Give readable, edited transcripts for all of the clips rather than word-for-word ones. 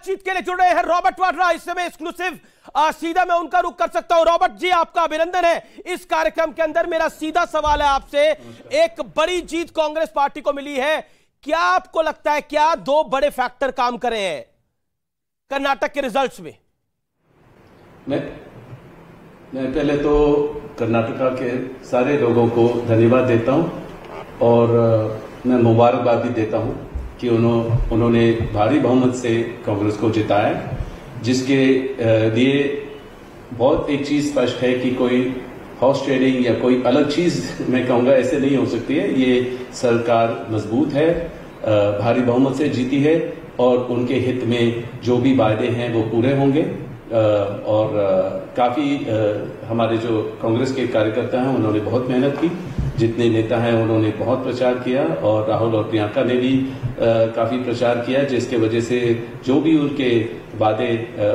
बातचीत के लिए जुड़ रहे हैं रॉबर्ट वाड्रा, इस समय एक्सक्लूसिव। सीधा मैं उनका रुख कर सकता हूं। रॉबर्ट जी, आपका अभिनंदन है इस कार्यक्रम के अंदर। मेरा सीधा सवाल है आपसे, एक बड़ी जीत कांग्रेस पार्टी को मिली है, क्या आपको लगता है क्या दो बड़े फैक्टर काम करे हैं कर्नाटक के रिजल्ट्स में? मैं पहले तो कर्नाटका के सारे लोगों को धन्यवाद देता हूं और मैं मुबारकबाद भी देता हूं कि उन्होंने भारी बहुमत से कांग्रेस को जिताया, जिसके लिए बहुत एक चीज स्पष्ट है कि कोई हाउस ट्रेडिंग या कोई अलग चीज मैं कहूंगा ऐसे नहीं हो सकती है। ये सरकार मजबूत है, भारी बहुमत से जीती है और उनके हित में जो भी वायदे हैं वो पूरे होंगे। और काफी हमारे जो कांग्रेस के कार्यकर्ता हैं उन्होंने बहुत मेहनत की, जितने नेता हैं उन्होंने बहुत प्रचार किया और राहुल और प्रियंका ने भी काफी प्रचार किया, जिसके वजह से जो भी उनके वादे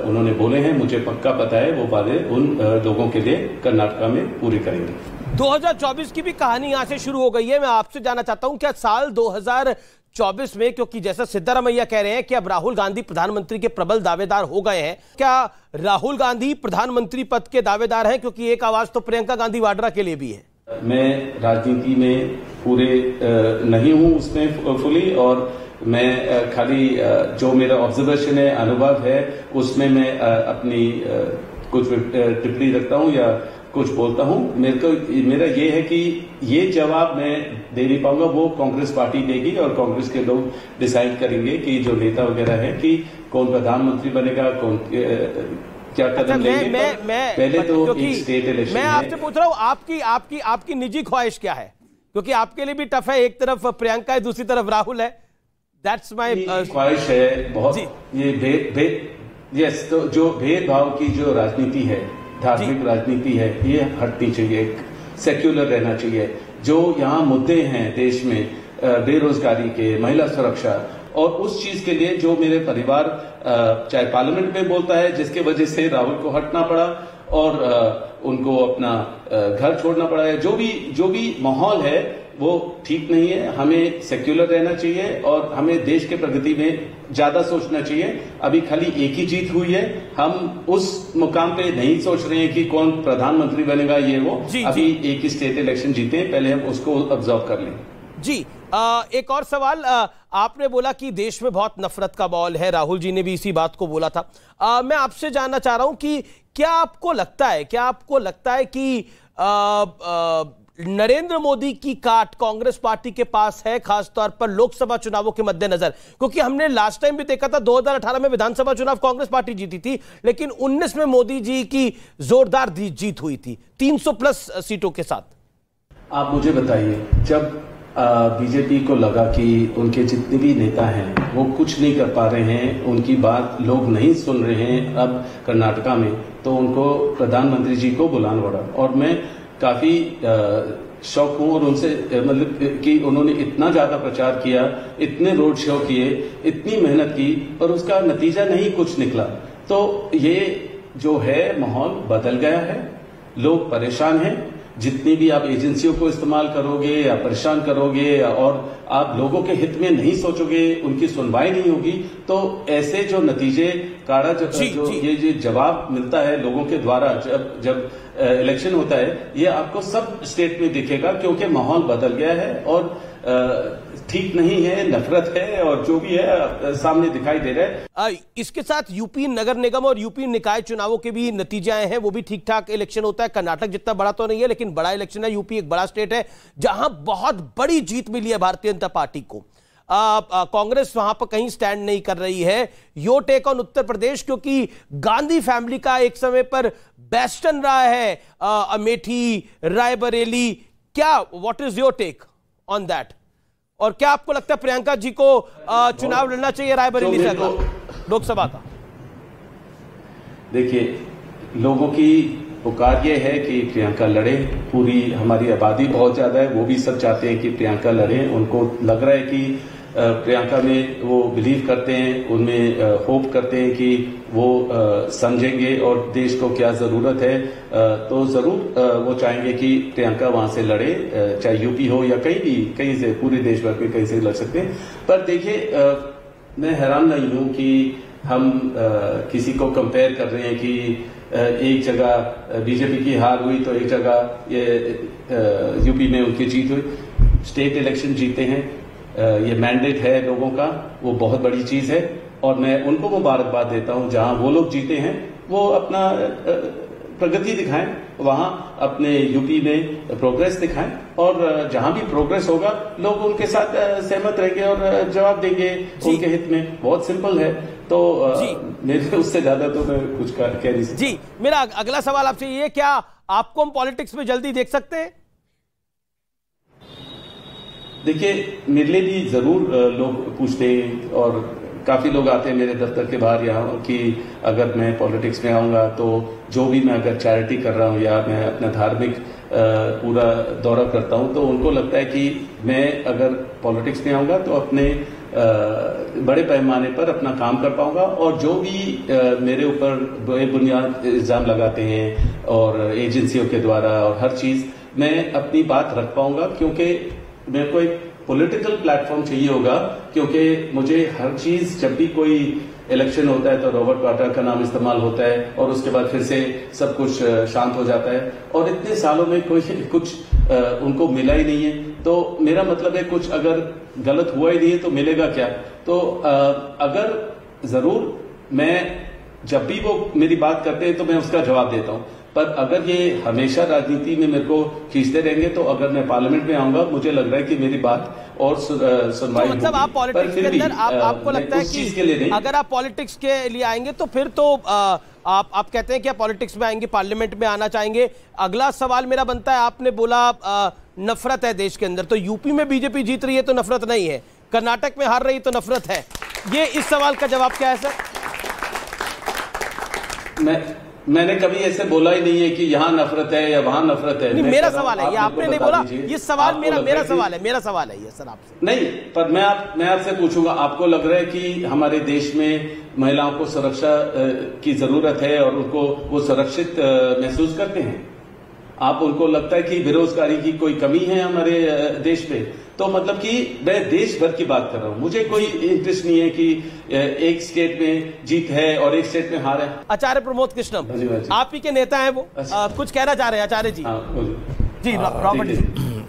उन्होंने बोले हैं मुझे पक्का पता है वो वादे उन लोगों के लिए कर्नाटका में पूरे करेंगे। 2024 की भी कहानी यहां से शुरू हो गई है। मैं आपसे जानना चाहता हूं क्या साल 2024 में, क्योंकि जैसा सिद्धारमैया कह रहे हैं कि अब राहुल गांधी प्रधानमंत्री के प्रबल दावेदार हो गए हैं, क्या राहुल गांधी प्रधानमंत्री पद के दावेदार हैं? क्योंकि एक आवाज तो प्रियंका गांधी वाड्रा के लिए भी है। मैं राजनीति में पूरे नहीं हूं उसमें फुली, और मैं खाली जो मेरा ऑब्जर्वेशन है, अनुभव है, उसमें मैं अपनी कुछ टिप्पणी रखता हूं या कुछ बोलता हूं। मेरा ये है कि ये जवाब मैं दे नहीं पाऊंगा, वो कांग्रेस पार्टी देगी और कांग्रेस के लोग डिसाइड करेंगे कि जो नेता वगैरह है कि कौन प्रधानमंत्री बनेगा, कौन क्या कदम लेंगे। पहले तो एक स्टेट इलेक्शन मैं आपसे पूछ रहा हूं आपकी निजी ख्वाहिश क्या है, क्योंकि आपके लिए भी टफ है, एक तरफ प्रियंका है, दूसरी तरफ राहुल है। दैट्स माय ख्वाहिश है बहुत। ये यस, तो जो भेदभाव की जो राजनीति है, धार्मिक राजनीति है, ये हटनी चाहिए, सेक्युलर रहना चाहिए। जो यहाँ मुद्दे हैं देश में, बेरोजगारी के, महिला सुरक्षा, और उस चीज के लिए जो मेरे परिवार चाहे पार्लियामेंट में बोलता है, जिसके वजह से राहुल को हटना पड़ा और उनको अपना घर छोड़ना पड़ा है, जो भी माहौल है वो ठीक नहीं है। हमें सेक्युलर रहना चाहिए और हमें देश के प्रगति में ज्यादा सोचना चाहिए। अभी खाली एक ही जीत हुई है, हम उस मुकाम पे नहीं सोच रहे हैं कि कौन प्रधानमंत्री बनेगा, ये वो अभी एक ही स्टेट इलेक्शन जीते हैं, पहले हम उसको ऑब्जर्व कर लें। जी, एक और सवाल। आपने बोला कि देश में बहुत नफरत का माहौल है, राहुल जी ने भी इसी बात को बोला था। मैं आपसे जानना चाह रहा हूं कि क्या आपको लगता है कि नरेंद्र मोदी की काट कांग्रेस पार्टी के पास है, खासतौर पर लोकसभा चुनावों के मद्देनजर? क्योंकि हमने लास्ट टाइम भी देखा था, 2018 में विधानसभा चुनाव कांग्रेस पार्टी जीती थी, लेकिन 19 में मोदी जी की जोरदार जीत हुई थी 300 प्लस सीटों के साथ। आप मुझे बताइए, जब बीजेपी को लगा कि उनके जितने भी नेता हैं वो कुछ नहीं कर पा रहे हैं, उनकी बात लोग नहीं सुन रहे हैं अब कर्नाटका में, तो उनको प्रधानमंत्री जी को बुलाना पड़ा। और मैं काफी शौक हूं और उनसे मतलब कि उन्होंने इतना ज्यादा प्रचार किया, इतने रोड शो किए, इतनी मेहनत की, और उसका नतीजा नहीं कुछ निकला। तो ये जो है माहौल बदल गया है, लोग परेशान हैं। जितनी भी आप एजेंसियों को इस्तेमाल करोगे या परेशान करोगे और आप लोगों के हित में नहीं सोचोगे, उनकी सुनवाई नहीं होगी, तो ऐसे जो नतीजे ये जवाब मिलता है लोगों के द्वारा जब इलेक्शन होता है, ये आपको सब स्टेट में दिखेगा, क्योंकि माहौल बदल गया है और ठीक नहीं है, नफरत है और जो भी है सामने दिखाई दे रहा है। इसके साथ यूपी नगर निगम और यूपी निकाय चुनावों के भी नतीजे आए हैं, वो भी ठीक ठाक इलेक्शन होता है। कर्नाटक जितना बड़ा तो नहीं है, लेकिन बड़ा इलेक्शन है। यूपी एक बड़ा स्टेट है जहां बहुत बड़ी जीत मिली है भारतीय जनता पार्टी को। कांग्रेस वहां पर कहीं स्टैंड नहीं कर रही है। Your take on Uttar Pradesh, क्योंकि गांधी फैमिली का एक समय पर बेस्टन रहा है अमेठी, रायबरेली। क्या, what is your take on that? और क्या आपको लगता है प्रियंका जी को चुनाव लड़ना चाहिए रायबरेली से लोकसभा का? देखिए, लोगों की पुकार ये है कि प्रियंका लड़े। पूरी हमारी आबादी बहुत ज्यादा है, वो भी सब चाहते हैं कि प्रियंका लड़े। उनको लग रहा है कि प्रियंका में वो बिलीव करते हैं, उनमें होप करते हैं कि वो समझेंगे और देश को क्या जरूरत है। तो जरूर वो चाहेंगे कि प्रियंका वहां से लड़े, चाहे यूपी हो या कहीं से, पूरे देश भर में कहीं से लड़ सकते हैं। पर देखिए, मैं हैरान नहीं हूं कि हम किसी को कंपेयर कर रहे हैं कि एक जगह बीजेपी की हार हुई तो एक जगह ये यूपी में उनकी जीत हुई। स्टेट इलेक्शन जीते हैं, ये मैंडेट है लोगों का, वो बहुत बड़ी चीज है और मैं उनको मुबारकबाद देता हूं। जहां वो लोग जीते हैं वो अपना प्रगति दिखाएं, वहां अपने यूपी में प्रोग्रेस दिखाएं और जहां भी प्रोग्रेस होगा लोग उनके साथ सहमत रहेंगे और जवाब देंगे उनके हित में। बहुत सिंपल है। तो मेरे उससे ज्यादा तो मैं कुछ कह नहीं सकता। जी, मेरा अगला सवाल आपसे ये, क्या आपको हम पॉलिटिक्स में जल्दी देख सकते हैं? देखिए, मेरे लिए भी जरूर लोग पूछते हैं और काफी लोग आते हैं मेरे दफ्तर के बाहर यहाँ कि अगर मैं पॉलिटिक्स में आऊंगा तो जो भी मैं अगर चैरिटी कर रहा हूँ या मैं अपना धार्मिक पूरा दौरा करता हूँ तो उनको लगता है कि मैं अगर पॉलिटिक्स में आऊंगा तो अपने बड़े पैमाने पर अपना काम कर पाऊंगा और जो भी मेरे ऊपर बेबुनियाद इल्जाम लगाते हैं और एजेंसियों के द्वारा और हर चीज मैं अपनी बात रख पाऊंगा, क्योंकि मेरे को एक पॉलिटिकल प्लेटफॉर्म चाहिए होगा। क्योंकि मुझे हर चीज, जब भी कोई इलेक्शन होता है तो रॉबर्ट वाड्रा का नाम इस्तेमाल होता है और उसके बाद फिर से सब कुछ शांत हो जाता है और इतने सालों में कुछ उनको मिला ही नहीं है। तो मेरा मतलब है कुछ अगर गलत हुआ ही नहीं है तो मिलेगा क्या। तो अगर जरूर मैं जब भी वो मेरी बात करते हैं तो मैं उसका जवाब देता हूं, पर अगर ये हमेशा राजनीति में मेरे को खींचते रहेंगे तो अगर मैं पार्लियामेंट में आऊंगा मुझे लग रहा है कि मेरी बात और सुनवाई तो मतलब आप पॉलिटिक्स के अंदर आपको लगता है कि अगर आप पॉलिटिक्स के लिए आएंगे तो फिर तो आप कहते हैं कि आप पॉलिटिक्स में आएंगे, पार्लियामेंट में आना चाहेंगे। अगला सवाल मेरा बनता है, आपने बोला नफरत है देश के अंदर, तो यूपी में बीजेपी जीत रही है तो नफरत नहीं है, कर्नाटक में हार रही तो नफरत है। ये इस सवाल का जवाब क्या है सर? मैंने कभी ऐसे बोला ही नहीं है कि यहाँ नफरत है या वहां नफरत है। नहीं, मेरा सवाल है ये, आपने नहीं बोला। ये सवाल मेरा सवाल है ये सर आपसे। नहीं, पर मैं आपसे पूछूंगा, आपको लग रहा है कि हमारे देश में महिलाओं को सुरक्षा की जरूरत है और उनको वो सुरक्षित महसूस करते हैं? आप उनको लगता है कि बेरोजगारी की कोई कमी है हमारे देश में? तो मतलब कि मैं देश भर की बात कर रहा हूं। मुझे कोई इंटरेस्ट नहीं है कि एक स्टेट में जीत है और एक स्टेट में हार है। आचार्य प्रमोद कृष्णम आप ही के नेता हैं वो, कुछ कहना चाह रहे हैं आचार्य जी? जी रॉबर्ट जी।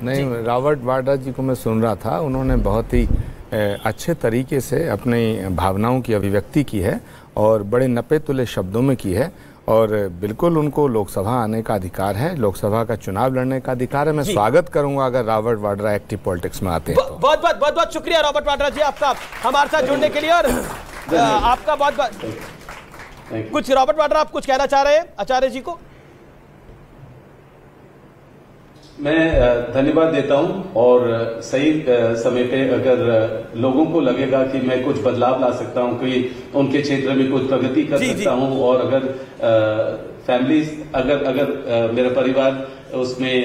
नहीं, रॉबर्ट वाड्रा जी को मैं सुन रहा था, उन्होंने बहुत ही अच्छे तरीके से अपनी भावनाओं की अभिव्यक्ति की है और बड़े नपे तुले शब्दों में की है और बिल्कुल उनको लोकसभा आने का अधिकार है, लोकसभा का चुनाव लड़ने का अधिकार है। मैं स्वागत करूंगा अगर रॉबर्ट वाड्रा एक्टिव पॉलिटिक्स में आते हैं तो। बहुत शुक्रिया रॉबर्ट वाड्रा जी आपका हमारे साथ जुड़ने के लिए और आपका बहुत कुछ। रॉबर्ट वाड्रा आप कुछ कहना चाह रहे हैं आचार्य जी को? मैं धन्यवाद देता हूं और सही समय पे अगर लोगों को लगेगा कि मैं कुछ बदलाव ला सकता हूं, कि उनके क्षेत्र में कुछ प्रगति कर सकता हूं और अगर फैमिलीज अगर मेरा परिवार उसमें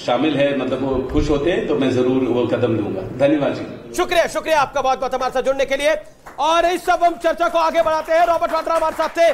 शामिल है, मतलब वो खुश होते हैं, तो मैं जरूर वो कदम लूंगा। धन्यवाद जी। शुक्रिया आपका बहुत हमारे साथ जुड़ने के लिए। और इस सब हम चर्चा को आगे बढ़ाते हैं। रॉबर्ट वाड्रा हमारे साथ थे।